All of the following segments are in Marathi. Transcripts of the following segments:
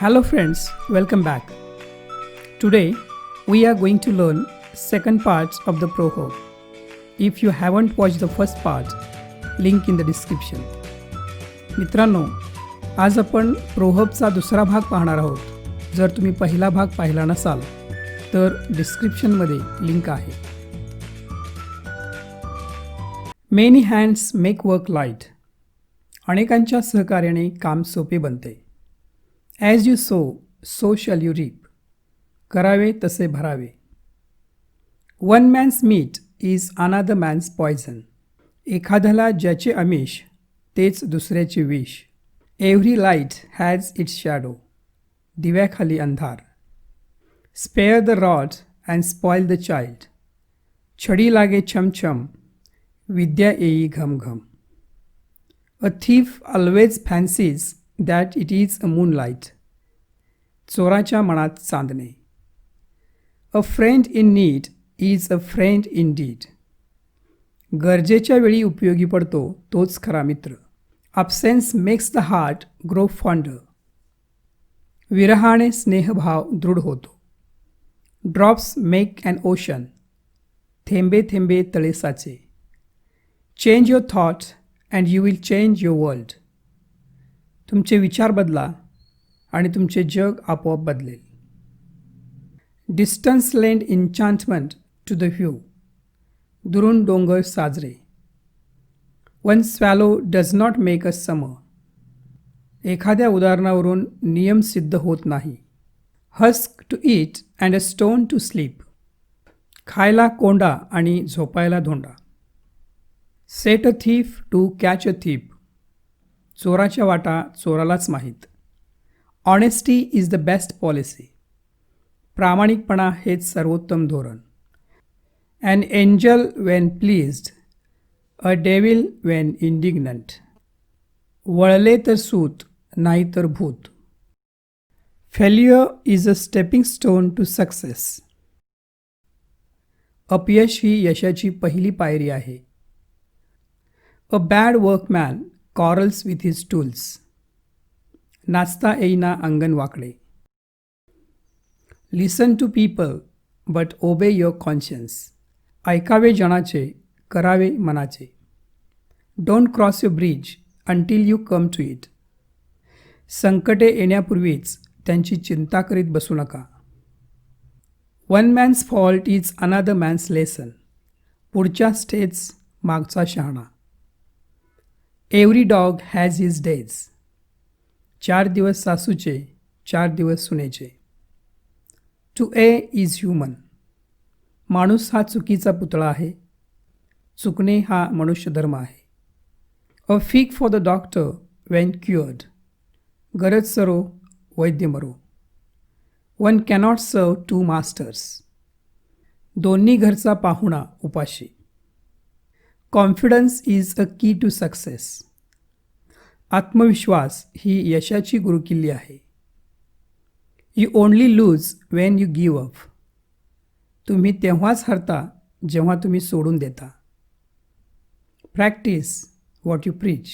Hello friends, welcome back. Today we are going to learn second part of the proverb. If you haven't watched the first part, link in the description. मित्रांनो, आज आपण प्रोव्हर्बचा दुसरा भाग पाहणार आहोत. जर तुम्ही पहिला भाग पाहिला नसाल तर डिस्क्रिप्शनमध्ये लिंक आहे. Many hands make work light. अनेकांच्या सहकार्याने काम सोपे बनते. As you sow shall you reap. करावे तसे भरावे. One man's meat is another man's poison. एखाद्याला ज्याचे आमिष तेच दुसऱ्याचे विष. Every light has its shadow. दिव्याखाली अंधार. Spare the rod and spoil the child. छडी लागे छमछम, विद्या येई घमघम. A thief always fancies that it is a moonlight. चोराच्या मनात चांदणे. A friend in need is a friend in deed. गरजेच्या वेळी उपयोगी पडतो तोच खरा मित्र. Absence makes the heart grow fonder. विरहाने स्नेहभाव दृढ होतो. Drops make an ocean. थेंबे थेंबे तळे साचे. Change your thought and you will change your world. तुमचे विचार बदला आणि तुमचे जग आपोआप बदलेल. Distance lend enchantment to the view. दुरून डोंगर साजरे. One swallow does not make a summer. एखाद्या उदाहरणावरून नियम सिद्ध होत नाही. Husk to eat and a stone to sleep. खायला कोंडा आणि झोपायला धोंडा. Set a thief to catch a thief. चोराच्या वाटा चोरालाच माहीत. Honesty is the best policy. प्रामाणिकपणा हेच सर्वोत्तम धोरण. An angel when pleased, a devil when indignant. वळले तर सूत नाही तर भूत. Failure is a stepping stone to success. अपयश ही यशाची पहिली पायरी आहे. A bad workman quarrels with his tools. नाचता येईना अंगण वाकडे. Listen to people but obey your conscience. ऐकावे जनाचे, करावे मनाचे. Don't cross your bridge until you come to it. संकटे येण्यापूर्वीच त्यांची चिंता करीत बसू नका. One man's fault is another man's lesson. पुढच्याच ठेच मागचा शहाणा. Every dog has his days. 4 दिवस सासूचे, 4 दिवस सुनेचे. To err is human. माणूस हा चुकीचा पुतळा आहे. चुकणे हा मनुष्य धर्म आहे. A fig for the doctor when cured. गरज सरो वैद्य मरो. One cannot serve two masters. दोन्ही घरचा पाहुणा उपाशी. कॉन्फिडन्स इज अ की टू सक्सेस. आत्मविश्वास ही यशाची गुरुकिल्ली आहे. You only lose when you give up. तुम्ही तेव्हाच हरता जेव्हा तुम्ही सोडून देता. Practise what you preach.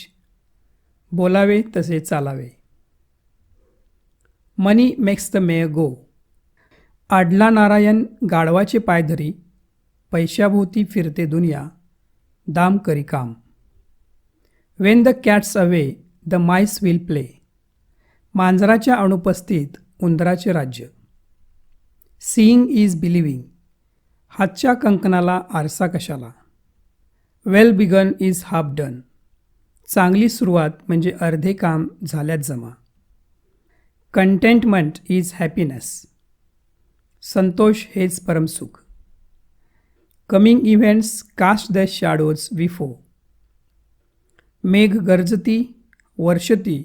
बोलावे तसे चालावे. Money makes the mare go. आडला नारायण गाढवाचे पाय धरी. पैशाभोवती फिरते दुनिया, दाम करी काम. When the cat's away the mice will play. मांजराच्या अनुपस्थित उंदराचे राज्य. Seeing is believing. हातच्या कंकणाला आरसा कशाला. Well begun is half done. चांगली सुरुवात म्हणजे अर्धे काम झाल्यात जमा. Containment is happiness. संतोष हेच परमसुख. Coming events cast the shadows before. मेघ गर्जती, वर्षती,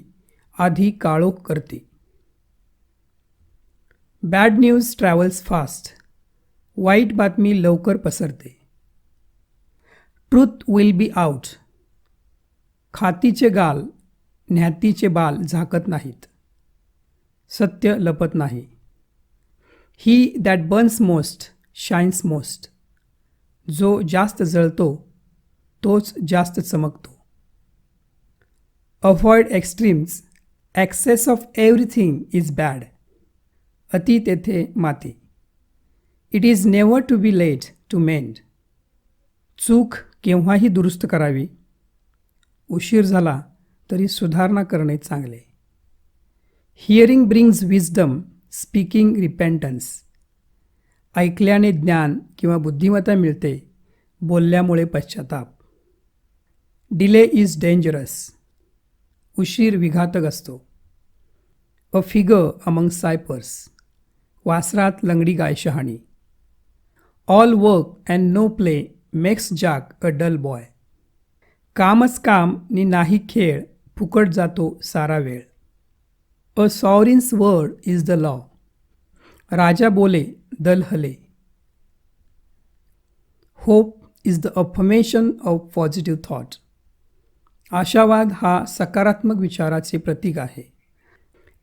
आधी काळोख करते. Bad news travels fast. वाईट बातमी लवकर पसरते. Truth will be out. खातीचे गाल, न्याहातीचे बाल झाकत नाहीत. सत्य लपत नाही. He that burns most shines most. जो जास्त जळतो तोच जास्त चमकतो. Avoid extremes excess of everything is bad. अति तेथे माती. It is never to be late to mend. चूक केव्हाही दुरुस्त करावी. उशीर झाला तरी सुधारणा करणे चांगले. Hearing brings wisdom, speaking repentance. ऐकल्याने ज्ञान किंवा बुद्धिमत्ता मिळते, बोलल्यामुळे पश्चाताप. Delay is dangerous. उशीर विघातक असतो. A figure among ciphers. वासरात लंगडी गाय शहाणी. All work and no play makes Jack a dull boy. कामच काम नि नाही खेळ, फुकट जातो सारा वेळ. A sovereign's word is the law. राजा बोले दल हले. Hope is the affirmation of positive thought. आशावाद हा सकारात्मक विचाराचे प्रतीक आहे.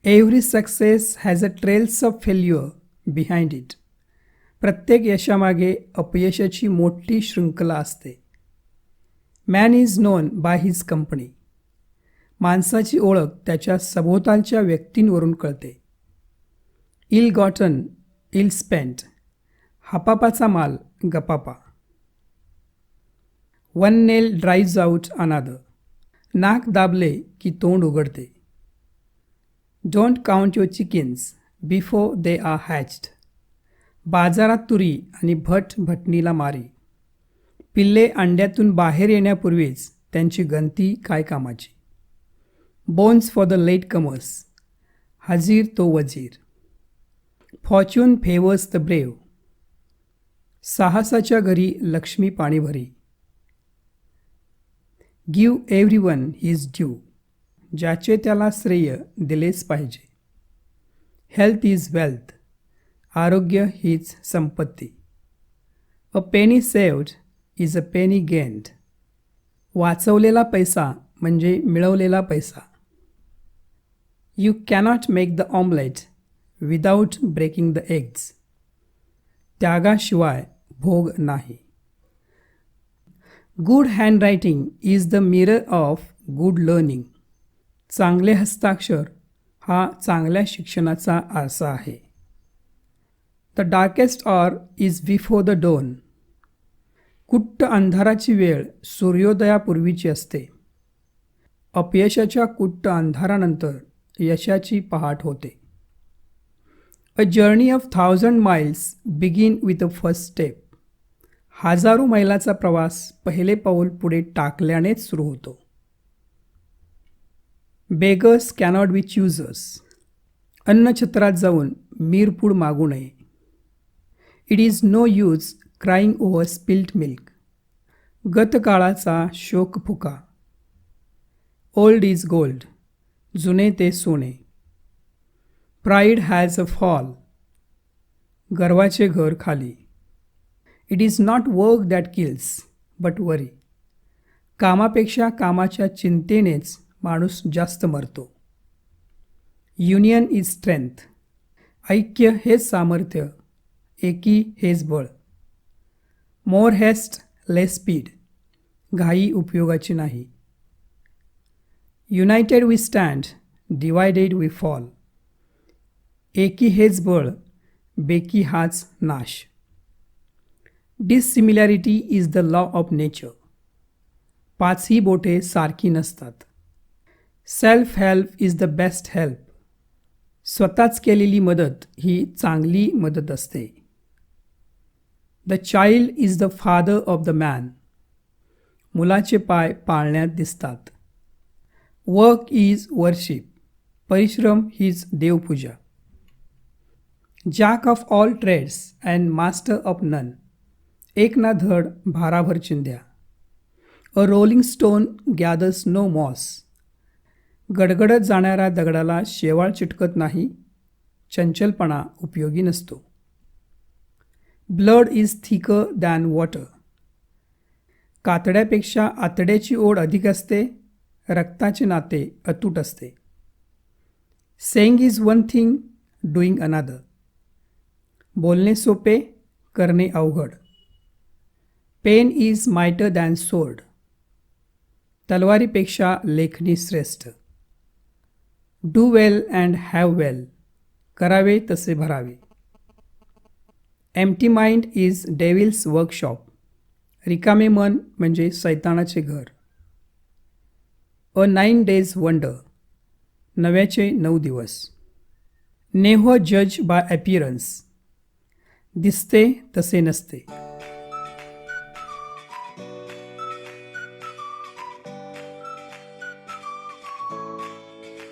Every success has a trails of failure behind it. प्रत्येक यशामागे अपयशाची मोठी शृंखला असते. Man is known by his company. माणसाची ओळख त्याच्या सभोवतालच्या व्यक्तींवरून कळते. इल गॉटन इल स्पेंट. हापापाचा माल गपापा. वन नेल ड्राईव्ज आउट अनादर. नाक दाबले की तोंड उघडते. Don't count your chickens before they are hatched. बाजारात तुरी आणि भट भटणीला मारी. पिल्ले अंड्यातून बाहेर येण्यापूर्वीच त्यांची गंती काय कामाची. Bones for the latecomers. हजीर तो वजीर. Fortune favours the brave. साहसाच्या घरी लक्ष्मी पाणी भरी. Give everyone his due. ज्याचे त्याला श्रेय दिलेच पाहिजे. Health is wealth. आरोग्य हीच संपत्ती. A penny saved is a penny gained. वाचवलेला पैसा म्हणजे मिळवलेला पैसा. You cannot make the omelette without breaking the eggs. त्यागाशिवाय भोग नाही. Good handwriting is the mirror of good learning. चांगले हस्ताक्षर हा चांगल्या शिक्षणाचा आरसा आहे. The darkest hour is before the dawn. कुट्ट अंधाराची वेळ सूर्योदयापूर्वीची असते. अपयशाच्या कुट्ट अंधारानंतर यशाची पहाट होते. A journey of 1000 miles begin with a first step. हजारो मैलाचा प्रवास पहिले पाऊल पुढे टाकल्यानेच सुरू होतो. Beggars cannot be choosers. अन्नछत्रात जाऊन मिरपूड मागू नये. It is no use crying over spilt milk. गतकाळाचा शोक फुका. Old is gold. जुने ते सोने. Pride has a fall. गर्वाचे घर खाली. It is not work that kills but worry. कामापेक्षा कामाच्या चिंतेनेच माणूस जास्त मरतो. Union is strength. ऐक्य हेच सामर्थ्य, एकी हेच बळ. More haste less speed. घाई उपयोगाची नाही. United we stand, divided we fall. एकी हेच बळ, बेकी हाच नाश. Dissimilarity is the law of nature. पाचही बोटे सारखी नसतात. Self help is the best help. स्वतःच केलेली मदत ही चांगली मदत असते. The child is the father of the man. मुलाचे पाय पाळण्यात दिसतात. Work is worship. परिश्रम हीच देवपूजा. Jack of all trades and master of none. एक ना धड भाराभर चिंध्या. A rolling stone gathers no moss. गडगडत जाणाऱ्या दगडाला शेवाळ चिटकत नाही. चंचलपणा उपयोगी नसतो. Blood is thicker than water. कातड्यापेक्षा आतड्याची ओढ अधिक असते. रक्ताचे नाते अतूट असते. Saying is one thing, doing another. बोलणे सोपे, करणे अवघड. Pen is mightier than sword. तलवारीपेक्षा लेखणी श्रेष्ठ. Do well and have well, करावे तसे भरावे. Empty mind is devil's workshop, रिकामे मन म्हणजे सैतानाचे घर. अ 9 days वंडर, नव्याचे 9 दिवस. नेव्हर जज बाय अपीरन्स, दिसते तसे नसते.